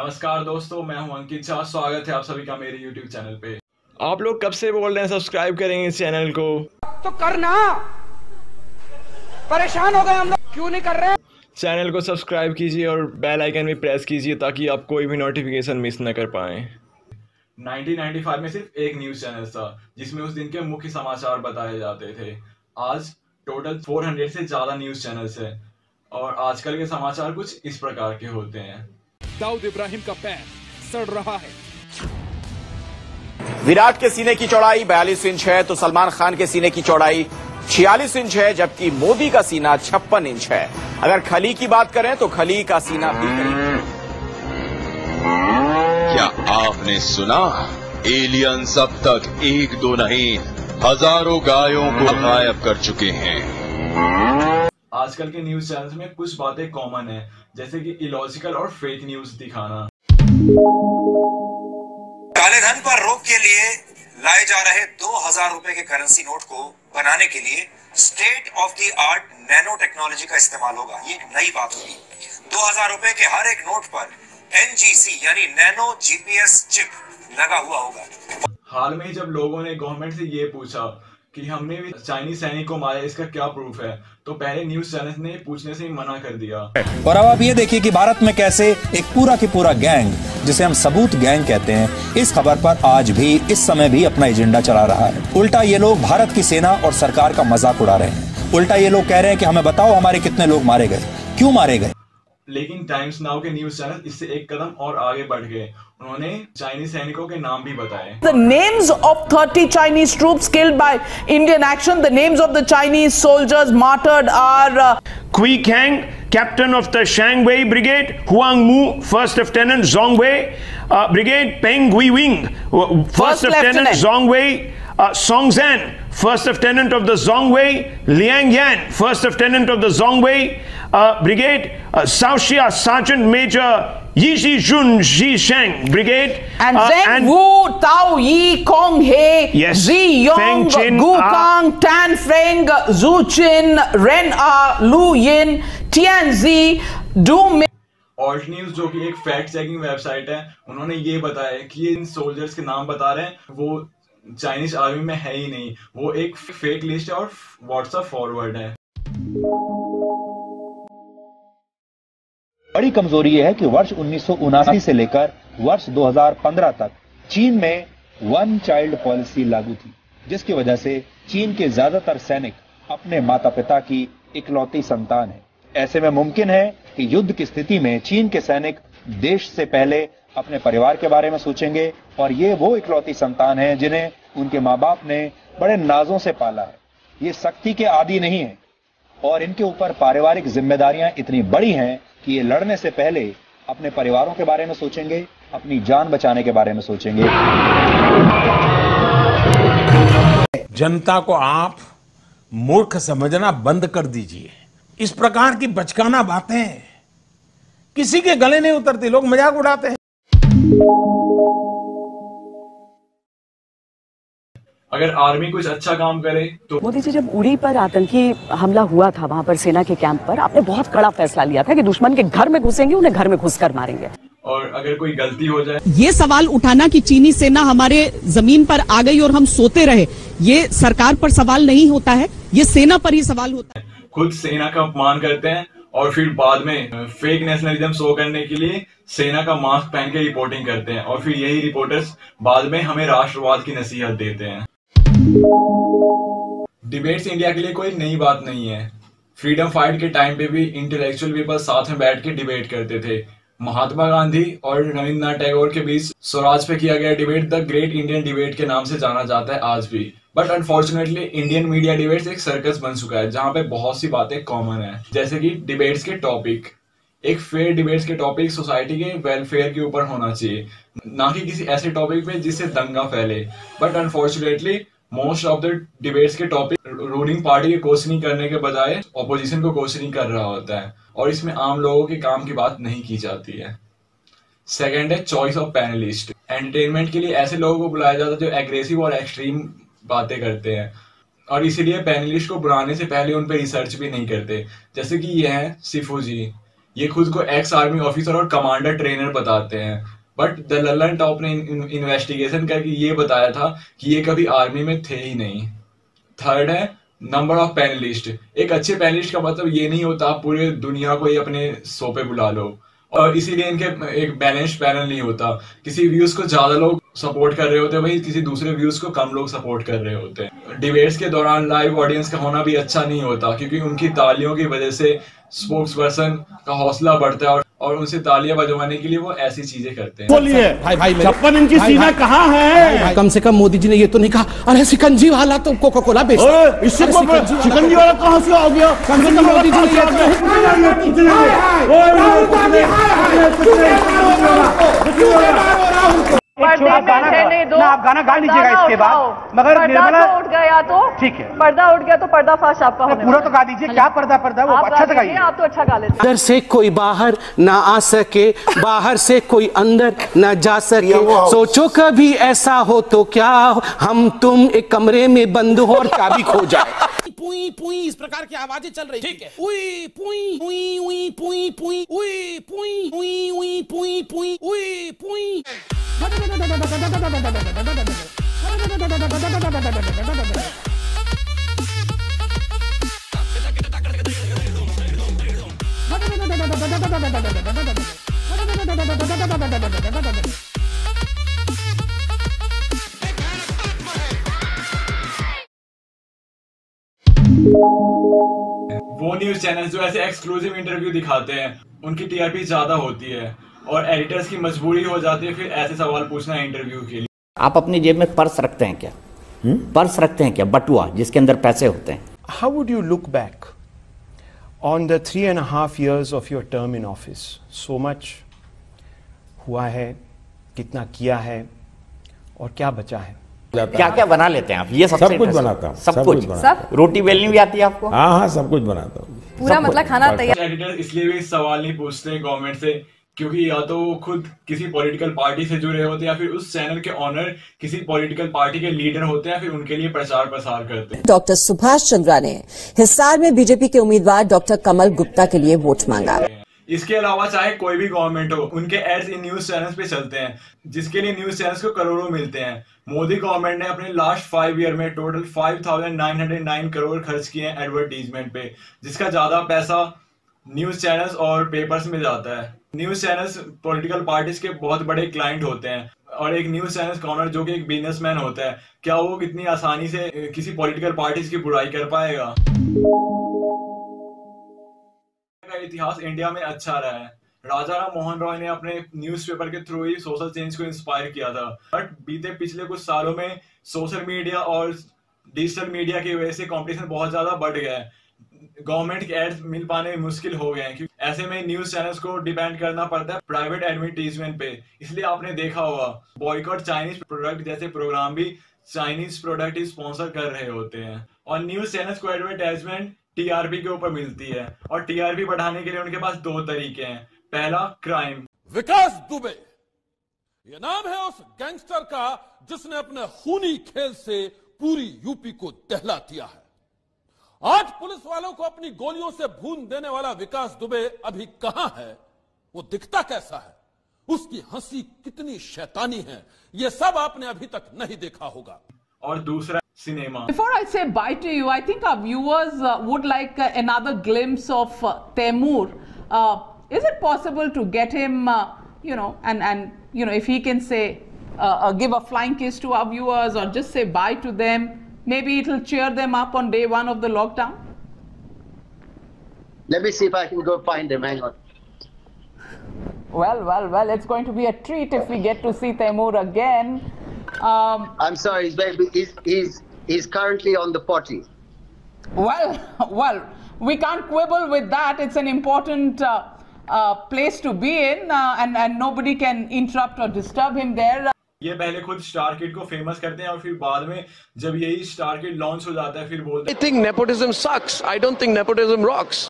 नमस्कार दोस्तों, मैं हूं अंकित झा। स्वागत है आप सभी का मेरे YouTube चैनल पे। आप लोग कब से बोल रहे हैं सब्सक्राइब करेंगे इस चैनल को, तो करना। परेशान हो गए हम लोग, क्यों नहीं कर रहे? चैनल को सब्सक्राइब कीजिए और बेल आइकन भी प्रेस कीजिए ताकि आप कोई भी नोटिफिकेशन मिस न कर पाएं। 1995 में सिर्फ एक न्यूज चैनल था जिसमें उस दिन के मुख्य समाचार बताए जाते थे। आज टोटल 400 से ज्यादा न्यूज चैनल्स हैं और आजकल के समाचार कुछ इस प्रकार के होते हैं। दाऊद इब्राहिम का पैर सड़ रहा है। विराट के सीने की चौड़ाई 42 इंच है तो सलमान खान के सीने की चौड़ाई 46 इंच है, जबकि मोदी का सीना 56 इंच है। अगर खली की बात करें तो खली का सीना भी करीब। क्या आपने सुना? एलियंस अब तक एक दो नहीं हजारों गायों को गायब कर चुके हैं। आजकल के न्यूज चैनल्स में कुछ बातें कॉमन है, जैसे कि इलॉजिकल और फेक न्यूज दिखाना। काले धन पर रोक के लिए लाए जा रहे 2000 रुपए के करेंसी नोट को बनाने के लिए state of the art nano technology का इस्तेमाल होगा। ये एक नई बात होगी। 2000 रुपए के हर एक नोट पर NGC यानी नैनो GPS चिप लगा हुआ होगा। हाल में ही जब लोगों ने गवर्नमेंट से ये पूछा कि हमने भी चाइनीज सैनिक को मारा, इसका क्या प्रूफ है, तो पहले न्यूज चैनल ने पूछने से ही मना कर दिया। और अब आप ये देखिए कि भारत में कैसे एक पूरा की पूरा गैंग, जिसे हम सबूत गैंग कहते हैं, इस खबर पर आज भी इस समय भी अपना एजेंडा चला रहा है। उल्टा ये लोग भारत की सेना और सरकार का मजाक उड़ा रहे हैं। उल्टा ये लोग कह रहे हैं कि हमें बताओ हमारे कितने लोग मारे गए, क्यों मारे गए। लेकिन टाइम्स नाउ के न्यूज चैनल इससे एक कदम और आगे बढ़ गए। उन्होंने चाइनीज सैनिकों के नाम भी बताए। The names of 30 Chinese troops killed by Indian action. The names of the Chinese soldiers martyred are Kui Kang, captain of the Shanghai Brigade; Huang Mu, first lieutenant; Zhongwei Brigade; Peng Guiwing, first lieutenant; Zhongwei Song Zhan, first lieutenant of the Zhongwei; Liang Yan, first lieutenant of the Zhongwei Brigade; Shaoxia Sergeant Major Yi Jun Sheng Brigade; and Zheng Wu, Tao Yi, Kong He, Yes. Zi Yong, Feng Chin, Gu Kang, Tan Feng, Zhu Qin, Ren Lu Yin, Tian Zi, Du Ming. Alt news जो कि एक fact checking website है, उन्होंने ये बताया कि ये इन soldiers के नाम बता रहे हैं वो चाइनीज आर्मी में है ही नहीं, वो एक फेक लिस्ट है और व्हाट्सएप फॉरवर्ड है। बड़ी कमजोरी यह है कि वर्ष 1979 से लेकर वर्ष 2015 तक चीन में वन चाइल्ड पॉलिसी लागू थी, जिसकी वजह से चीन के ज्यादातर सैनिक अपने माता पिता की इकलौती संतान है। ऐसे में मुमकिन है कि युद्ध की स्थिति में चीन के सैनिक देश से पहले अपने परिवार के बारे में सोचेंगे, और ये वो इकलौती संतान है जिन्हें उनके माँ बाप ने बड़े नाजों से पाला है। ये सख्ती के आदी नहीं है और इनके ऊपर पारिवारिक जिम्मेदारियां इतनी बड़ी हैं कि ये लड़ने से पहले अपने परिवारों के बारे में सोचेंगे, अपनी जान बचाने के बारे में सोचेंगे। जनता को आप मूर्ख समझना बंद कर दीजिए। इस प्रकार की बचकाना बातें किसी के गले नहीं उतरती, लोग मजाक उड़ाते हैं। अगर आर्मी कुछ अच्छा काम करे तो मोदी जी, जब उड़ी पर आतंकी हमला हुआ था, वहां पर सेना के कैंप पर, आपने बहुत कड़ा फैसला लिया था कि दुश्मन के घर में घुसेंगे, उन्हें घर में घुसकर मारेंगे। और अगर कोई गलती हो जाए, ये सवाल उठाना कि चीनी सेना हमारे जमीन पर आ गई और हम सोते रहे, ये सरकार पर सवाल नहीं होता है, ये सेना पर ही सवाल होता है। खुद सेना का अपमान करते हैं और फिर बाद में फेक नेशनलिज्म शो करने के लिए सेना का मास्क पहन के रिपोर्टिंग करते हैं, और फिर यही रिपोर्टर्स बाद में हमें राष्ट्रवाद की नसीहत देते हैं। डिबेट्स इंडिया के लिए कोई नई बात नहीं है। फ्रीडम फाइट के टाइम पे भी इंटेलेक्चुअल पीपल साथ में बैठ के डिबेट करते थे। महात्मा गांधी और रविंद्रनाथ टैगोर के बीच स्वराज पे किया गया debate the great Indian debate के नाम से जाना जाता है आज भी। But unfortunately Indian media debates एक सर्कस बन चुका है जहाँ पे बहुत सी बातें कॉमन है, जैसे कि डिबेट्स के टॉपिक। एक फेयर डिबेट्स के टॉपिक सोसाइटी के वेलफेयर के ऊपर होना चाहिए, ना कि किसी ऐसे टॉपिक पे जिससे दंगा फैले। But unfortunately most of the debates के टॉपिक रूलिंग पार्टी के क्वेश्चनिंग करने के बजाय ऑपोजिशन को क्वेश्चनिंग कर रहा होता है, और इसमें आम लोगों के काम की बात नहीं की जाती है। सेकंड है चॉइस ऑफ पैनलिस्ट। एंटरटेनमेंट के लिए ऐसे लोगों को बुलाया जाता है जो एग्रेसिव और एक्सट्रीम बातें करते हैं, और इसीलिए पैनलिस्ट को बुलाने से पहले उन पर रिसर्च भी नहीं करते। जैसे कि ये हैं सिफू जी, ये खुद को एक्स आर्मी ऑफिसर और कमांडर ट्रेनर बताते हैं, बट द लल्लन टॉप ने इन्वेस्टिगेशन करके ये बताया था कि ये कभी आर्मी में थे ही नहीं। थर्ड है नंबर ऑफ पैनलिस्ट। एक अच्छे पैनलिस्ट का मतलब ये नहीं होता आप पूरे दुनिया को ही अपने शो पे बुला लो, और इसीलिए इनके एक बैलेंस्ड पैनल नहीं होता। किसी व्यूज को ज्यादा लोग सपोर्ट कर रहे होते हैं, वहीं किसी दूसरे व्यूज को कम लोग सपोर्ट कर रहे होते हैं। डिबेट्स के दौरान लाइव ऑडियंस का होना भी अच्छा नहीं होता, क्योंकि उनकी तालियों की वजह से स्पोक्स पर्सन का हौसला बढ़ता है और उनसे तालियां बजवाने के लिए वो ऐसी चीजें करते हैं। बोलिए भाई 56 इंच की सीना कहाँ है? कम से कम मोदी जी ने ये तो नहीं कहा अरे शिकंजी वाला तो कोका कोला बेचता, इससे शिकंजी वाला कहाँ से आ गया? कम से कम मोदी जी ने आप गाना गा लीजिएगा इसके बाद, मगर निर्मला उठ गया तो ठीक है, पर्दा उठ गया तो पर्दाफाश आपका होने पूरा तो गा दीजिए। क्या पर्दा वो अच्छा से गाइए। आप तो अच्छा गा लेते हैं। अंदर से कोई बाहर ना आ सके, बाहर से कोई अंदर ना जा सके, सोचो कभी ऐसा हो तो क्या हम तुम एक कमरे में बंद हो और चाबी खो जाए। पुई पुई इस प्रकार की आवाजें चल रही, ठीक है। उई पुई उई उई पुई पुई उई पुई उई उई पुई पुई उई पुई। वो न्यूज चैनल जो ऐसे एक्सक्लूसिव इंटरव्यू दिखाते हैं उनकी टीआरपी ज्यादा होती है और एडिटर्स की मजबूरी हो जाती है फिर ऐसे सवाल पूछना इंटरव्यू के लिए। आप अपनी जेब में पर्स रखते हैं क्या? पर्स रखते हैं क्या? बटुआ जिसके अंदर पैसे होते हैं। How would you look back on the 3.5 years of your term in office? So much हुआ है, कितना किया है और क्या बचा है? क्या क्या बना लेते हैं आप? ये सब कुछ बनाता हूँ। सब कुछ सब रोटी बेलनी भी आती है आपको? हाँ सब कुछ बनाता हूँ। पूरा मतलब खाना तैयार। एडिटर इसलिए भी सवाल नहीं पूछते गवर्नमेंट से क्योंकि या तो वो खुद किसी पॉलिटिकल पार्टी से जुड़े होते हैं या फिर उस चैनल के ऑनर किसी पॉलिटिकल पार्टी के लीडर होते हैं, फिर उनके लिए प्रचार प्रसार करते हैं। डॉक्टर सुभाष चंद्रा ने हिसार में बीजेपी के उम्मीदवार डॉक्टर कमल गुप्ता के लिए वोट मांगा। इसके अलावा चाहे कोई भी गवर्नमेंट हो, उनके एड्स इन न्यूज चैनल्स पे चलते हैं जिसके लिए न्यूज चैनल्स को करोड़ों मिलते हैं। मोदी गवर्नमेंट ने अपने लास्ट 5 ईयर में टोटल 5,909 करोड़ खर्च किए हैं एडवर्टीजमेंट पे, जिसका ज्यादा पैसा न्यूज चैनल्स और पेपर्स में जाता है। न्यूज चैनल्स पॉलिटिकल पार्टीज के बहुत बड़े क्लाइंट होते हैं और एक न्यूज चैनल्स का ऑनर जो कि एक बिजनेसमैन होता है, क्या वो कितनी आसानी से किसी पॉलिटिकल पार्टीज की बुराई कर पाएगा? इतिहास इंडिया में अच्छा रहा है। राजा राम मोहन रॉय ने अपने न्यूज़पेपर के थ्रू ही सोशल चेंज को इंस्पायर किया था, बट पिछले कुछ सालों में सोशल मीडिया और डिजिटल मीडिया की वजह से कंपटीशन बहुत ज्यादा बढ़ गया है। गवर्नमेंट के एड्स मिल पाने मुश्किल हो गए हैं क्योंकि ऐसे में न्यूज चैनल्स को डिपेंड करना पड़ता है प्राइवेट एडवर्टीजमेंट पे। इसलिए आपने देखा होगा बॉयकॉट चाइनीज प्रोडक्ट जैसे प्रोग्राम भी चाइनीज प्रोडक्ट ही स्पॉन्सर कर रहे होते हैं। और न्यूज चैनल्स को एडवर्टाइजमेंट टीआरपी के ऊपर मिलती है और टीआरपी बढ़ाने के लिए उनके पास 2 तरीके हैं। पहला क्राइम। विकास दुबे ये नाम है उस गैंगस्टर का जिसने अपने खूनी खेल से पूरी यूपी को दहला दिया है। आज पुलिस वालों को अपनी गोलियों से भून देने वाला विकास दुबे अभी कहां है, वो दिखता कैसा है, उसकी हंसी कितनी शैतानी है, ये सब आपने अभी तक नहीं देखा होगा। और दूसरा cinema. Before I say bye to you, I think our viewers would like another glimpse of Taimur. Is it possible to get him, and if he can say, give a flying kiss to our viewers or just say bye to them, maybe it will cheer them up on day 1 of the lockdown? Let me see if I can go find him. Hang on. Well, it's going to be a treat if we get to see Taimur again. I'm sorry, he's currently on the potty. Well, we can't quibble with that. It's an important place to be in, and nobody can interrupt or disturb him there. ये पहले खुद star kid को famous करते हैं और फिर बाद में जब यही स्टार किड लॉन्च हो जाता है फिर बोलते हैं I think nepotism sucks. I don't think nepotism rocks.